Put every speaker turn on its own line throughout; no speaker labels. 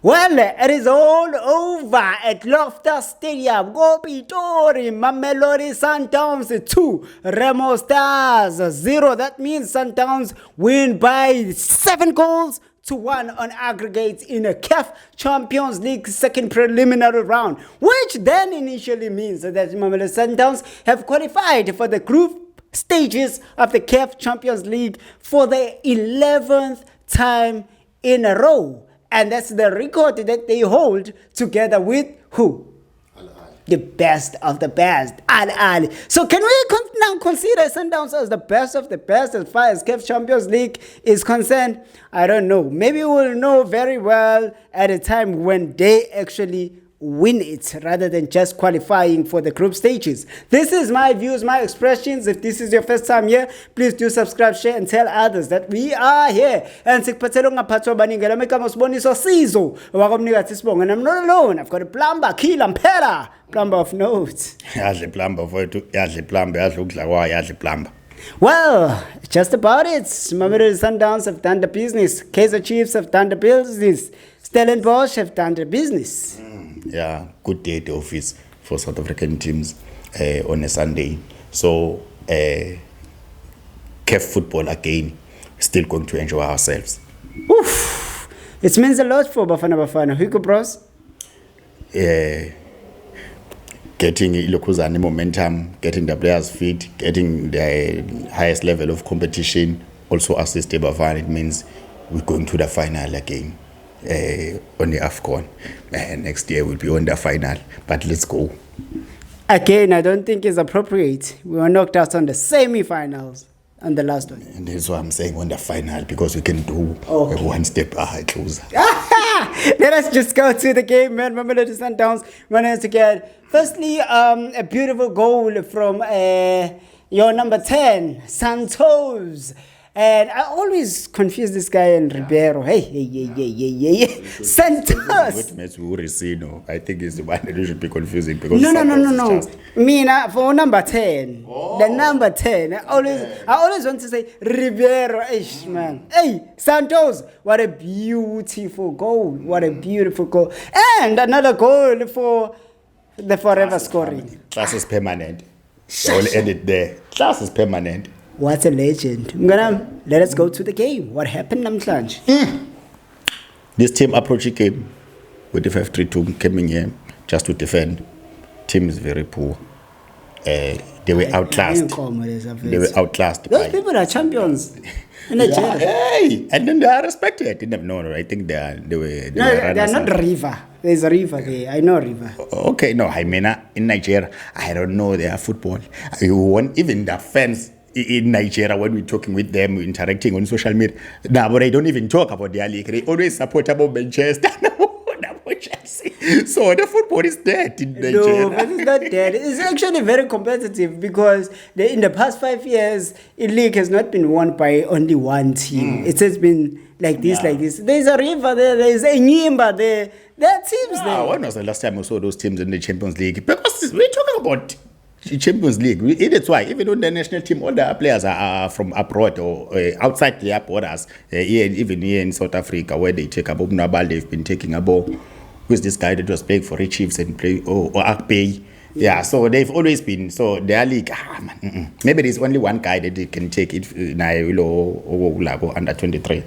Well, it is all over at Loftus Stadium. Go Pitori, Mamelodi Sundowns 2, Remo Stars 0. That means Sundowns win by 7 goals to 1 on aggregate in a CAF Champions League second preliminary round, which then initially means that Mamelodi Sundowns have qualified for the group stages of the CAF Champions League for the 11th time in a row. And that's the record that they hold together with who? The best of the best, Al Ahly. So can we now consider Sundowns as the best of the best as far as CAF Champions League is concerned? I don't know. Maybe we'll know very well at a time when they actually win it rather than just qualifying for the group stages. This is my views, my expressions. If this is your first time here, please do subscribe, share, and tell others that we are here. And sikuphathele ungaphathwa abaningi lami igama usiboniso Sizo wakomnikazi Sibonga. And I'm not alone. I've got a plumber, Kila Mpela, plumber of notes.
Yadle plumber mfowethu, yadle plumber, yadle ukudla kwayo, yadle plumber.
Well, just about it. Mamelodi Sundowns have done the business. Kaizer Chiefs have done the business. Stellenbosch have done the business.
Yeah, good day at the office for South African teams on a Sunday. So, CAF football again, still going to enjoy ourselves.
Oof! It means a lot for Bafana. Hugo Bros?
Getting Ilokuzani momentum, getting the players fit, getting the highest level of competition, also assist Bafana. It means we're going to the final again. On the AFCON. Next year we'll be on the final, but let's go.
Again, I don't think it's appropriate. We were knocked out on the semi-finals on the last one.
And that's why I'm saying on the final, because we can do one step closer.
Let us just go to the game, man. Mamelodi Sundowns managed to get, firstly, a beautiful goal from your number 10, Santos. And I always confuse this guy and Ribeiro. Hey. Santos.
I think it's the one that you should be confusing. Because
No. Mina, for number 10. The number 10. I always want to say Ribeiro. Man. Hey, Santos. What a beautiful goal. What a beautiful goal. And another goal for the forever scoring.
Class is permanent. I will end it there. Class is permanent.
What a legend. Let us go to the game. What happened, Namhlanje?
This team approach game with the 5-3-2 coming here just to defend. Team is very poor. They were outclassed.
Those people are champions in Nigeria.
Hey, and then they are respected. No, I think they are
not River. There's a River there. I know River.
Okay, no, I mean in Nigeria, I don't know their football. You want even the fans in Nigeria, when we're talking with them, we're interacting on social media. Now, but I don't even talk about their league. They always support about Manchester. So the football is dead in Nigeria.
No, but it's not dead. It's actually very competitive because in the past 5 years, the league has not been won by only one team. It has been like this. There's a River there, there's a Nyimba there. There are teams there.
When was the last time we saw those teams in the Champions League? Because we're talking about Champions League. That's why even on the national team, all the players are from abroad or outside their borders. Even here in South Africa, where they take Abob Nabal, they've been taking Abob. Who's this guy that was playing for the Chiefs and play or Akpay? Yeah, so they've always been. So their league, maybe there's only one guy that they can take it. Under 23.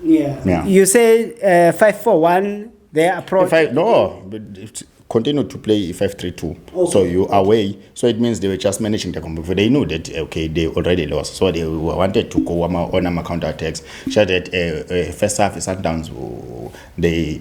Yeah. You say 5-4-1. Their approach.
But continue to play 5-3-2. Okay. So you are away. So it means they were just managing the competition. They knew that they already lost. So they wanted to go on counter attacks. So that first half is Sundowns. The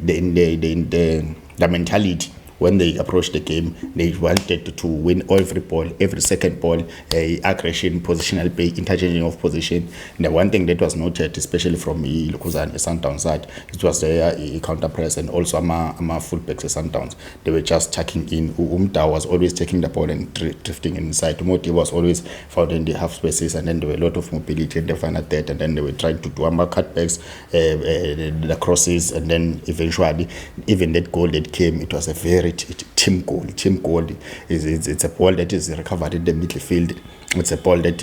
mentality when they approached the game, they wanted to win every ball, every second ball, aggression, positional play, interchanging of position. And the one thing that was noted, especially from Ilokuzani Sundowns side, it was the counter press and also Ama fullbacks Sundowns. They were just checking in. Umta was always taking the ball and drifting inside. Moti was always found in the half spaces, and then there were a lot of mobility in the final third, and then they were trying to do cutbacks, the crosses, and then eventually, even that goal that came, it was a very team goal. It's a ball that is recovered in the midfield. It's a ball that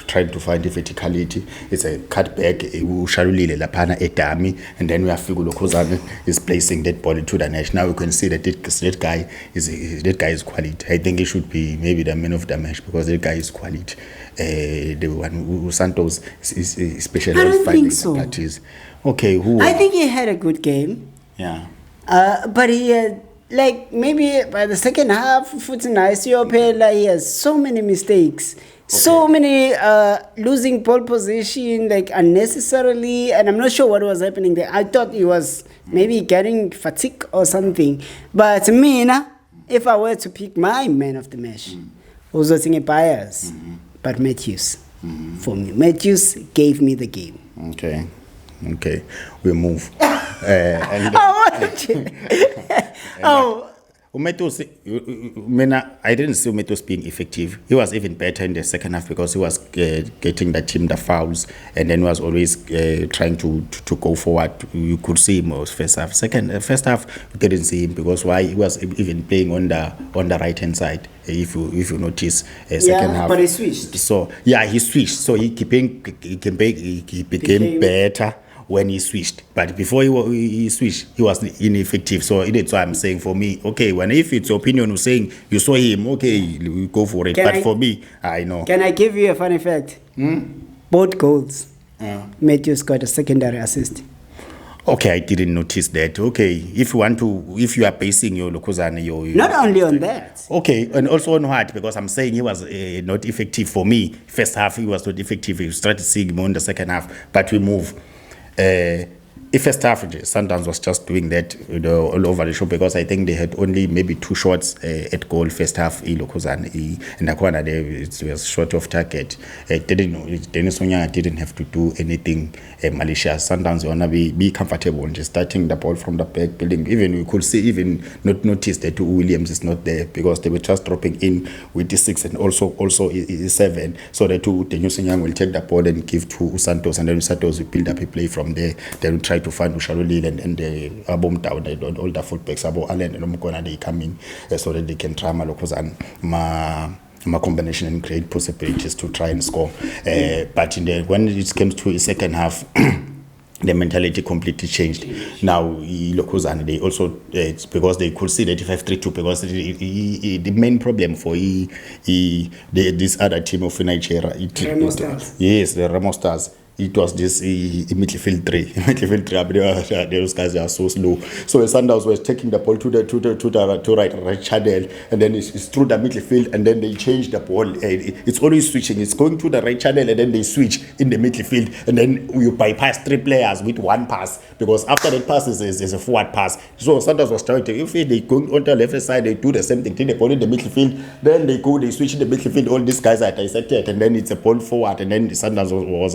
trying to find the verticality. It's a cutback. Ushalulile lapana etami, and then we have Figulo Kozane is placing that ball into the net. Now you can see that that guy is quality. I think he should be maybe the man of the match because that guy is quality. The one who Santos is specialized.
I don't think so.
Parties. Okay, who?
I think he had a good game.
Yeah.
But he had, like, maybe by the second half, he has so many mistakes. Okay. So many losing ball position, like, unnecessarily. And I'm not sure what was happening there. I thought he was maybe getting fatigue or something. But me, if I were to pick my man of the match, also thinking bias, but Matthews. For me, Matthews gave me the game.
Okay, we move. Umetos, I didn't see Umetos being effective. He was even better in the second half because he was getting the team the fouls and then was always trying to go forward. You could see him was first half. First half, you didn't see him because why he was even playing on the right hand side. If you notice, second half.
But he switched.
So he switched. So he became better when he switched, but before he switched, he was ineffective. So that's why I'm saying, for me, okay, if it's your opinion of saying you saw him, okay, we go for it. For me, I know. Can
I give you a funny fact? Both goals, Matthews got a secondary assist.
Okay, I didn't notice that. Okay, if you are basing your Lokozane, your
not only on that.
Okay, and also on what? Because I'm saying he was not effective for me. First half he was not effective. You started seeing him on the second half, but we move. If first half, Sundowns was just doing that all over the show because I think they had only maybe 2 shots at goal first half. And the corner there it was short of target. Dennis Onyanga didn't have to do anything malicious. Sundowns wanna be comfortable and just starting the ball from the back, building. Even we could see, even not notice that Williams is not there because they were just dropping in with the 6 and also 7. So the Dennis Onyanga will take the ball and give to Santos, and then Santos will build up a play from there. They will try to find Ushalolile and the Abom Town, all the fullbacks, Abo Allen and Omukona, they come in so that they can try Malokozan, my combination and create possibilities to try and score. But when it comes to the second half, the mentality completely changed. Now, Lokozan, they also, because they could see that if 5-3-2, because the main problem for this other team of Nigeria,
Remo Stars.
Yes, the Remo Stars. It was this midfield three. Those guys are so slow. So Sundowns was taking the ball to right channel, and then it's through the midfield, and then they change the ball. It's always switching. It's going to the right channel, and then they switch in the midfield, and then you bypass 3 players with 1 pass, because after that pass is a forward pass. So Sundowns was trying to, if they go on the left side, they do the same thing, take the ball in the midfield, then they switch in the midfield. All these guys are dissected, and then it's a ball forward, and then the Sundowns was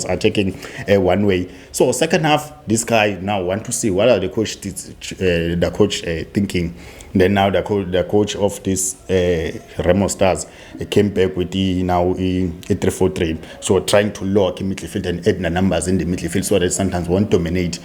attacking one way. So second half, this guy now want to see what are the coach thinking. Then now the coach of this Remo Stars came back with the now a 3-4-3. So trying to lock in midfield and add the numbers in the midfield so that sometimes won't dominate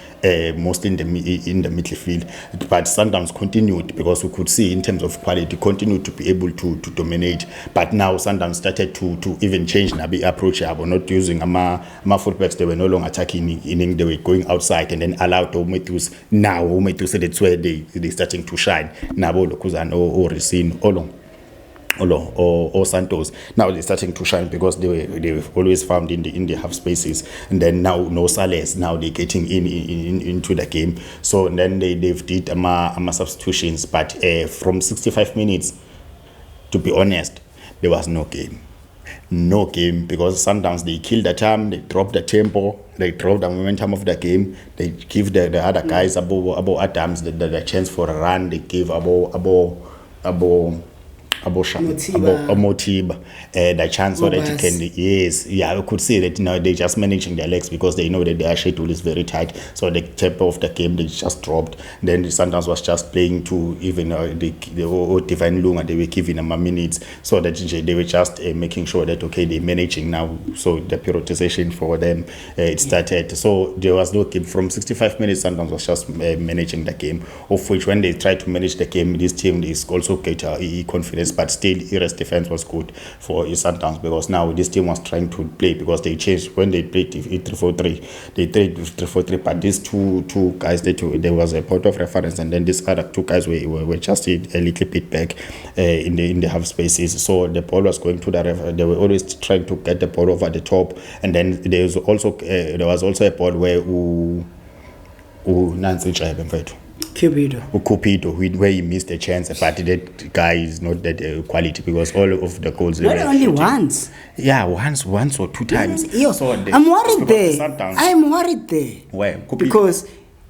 most in the midfield. But sometimes continued, because we could see in terms of quality, continued to be able to dominate. But now sometimes started to even change the approach. Not using my fullbacks. They were no longer attacking in, they were going outside and then allowed Ometus. Now Ometus, that's where they starting to shine. Nabo Lokuzan or Racine or Santos. Now they're starting to shine because they were always found in the half spaces, and then now no Sales. Now they're getting into the game. So then they've did substitutions, but from 65 minutes, to be honest, there was no game. No game, because sometimes they kill the time, they drop the tempo, they drop the momentum of the game, they give the other guys above Adams the chance for a run, they give Motiba the chance so that he can, we could see that they're just managing their legs because they know that their schedule is very tight. So the tempo of the game, they just dropped. Then the Sundowns was just playing to even the Divine Lunga, they were giving them a minutes, so that they were just making sure that they're managing now. So the prioritization for them it started. So there was no game from 65 minutes. Sundowns was just managing the game, of which when they try to manage the game, this team is also get a confidence but still Ira's defense was good for Sundowns, because now this team was trying to play, because they changed when they played 3-4-3. They played 3-4-3, but these two guys, there was a point of reference, and then these other two guys were just a little bit back in the half spaces. So the ball was going to the ref. They were always trying to get the ball over the top, and then there was also a ball where Cupido, where he missed a chance, but that guy is not that quality, because all of the goals
not only once.
Yeah, once or two times.
So I'm worried there. I'm worried there.
Where?
Because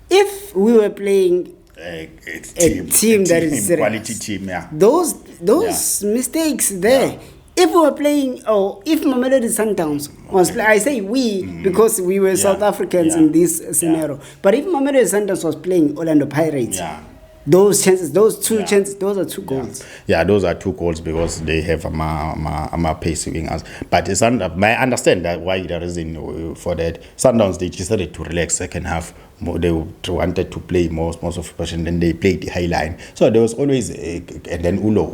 if we were playing a team that is serious,
quality team, yeah.
Those mistakes there. Yeah. If we were playing, if Mamelodi Sundowns was, I say we, because we were South Africans in this scenario. But if Mamelodi Sundowns was playing Orlando Pirates, those chances, those chances, those are two goals.
Yeah, those are two goals, because they have a pace wingers. But I understand that why there is for that. Sundowns, they decided to relax second half. They wanted to play most of the position, then they played the high line. So there was always and then Ulo,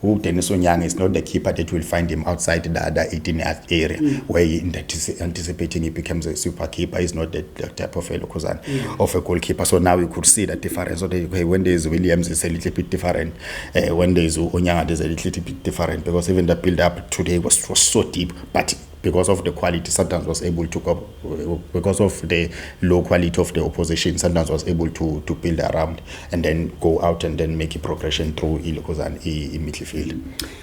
who Dennis Onyang is not the keeper that will find him outside the 18-yard area, where he anticipating he becomes a super keeper. He's not that type of a of a goalkeeper. So now we could see that difference. So when there's Williams, it's a little bit different. When there's Onyang, there's a little bit different, because even the build-up today was so deep, but because of the quality, Santos was able to go, because of the low quality of the opposition, Santos was able to build around and then go out and then make a progression through Ilokozan in midfield.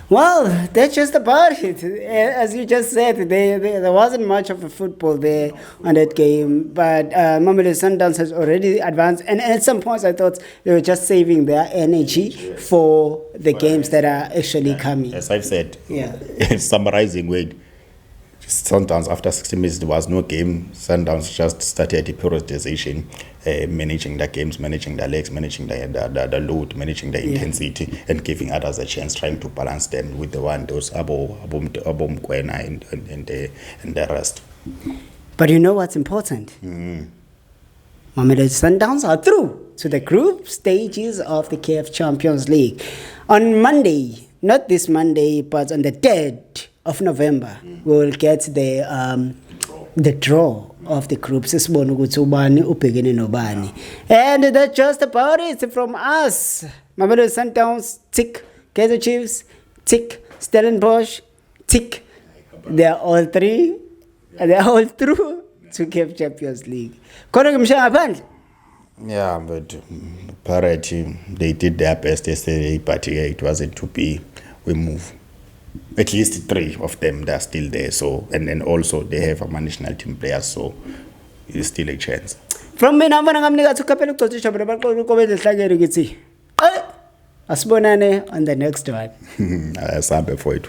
Well, that's just about it. As you just said, there wasn't much of a football there on that game, but Mamelodi Sundowns has already advanced, and at some points I thought they were just saving their energy for the games that are actually coming.
As I've said, summarizing, Wade, Sundowns, after 60 minutes, there was no game. Sundowns just started the periodization, managing the games, managing the legs, managing the load, managing the intensity, and giving others a chance, trying to balance them with those Abom Kwena and the rest.
But you know what's important? Mamelodi Sundowns are through to the group stages of the CAF Champions League. On Monday, not this Monday, but on the 3rd of November, we will get the draw of the groups. And that's just about it from us. Mamelodi Sundowns, tick. Kaizer Chiefs, tick. Stellenbosch, tick. They are all three. They are all through to CAF Champions League.
Yeah, but Parity, they did their best yesterday, but it wasn't to be. We move. At least 3 of them, they're still there. So, and then also they have a national team players, so it's still a chance.
From me, I'm going to asibonane on the next one.
Asambe for it.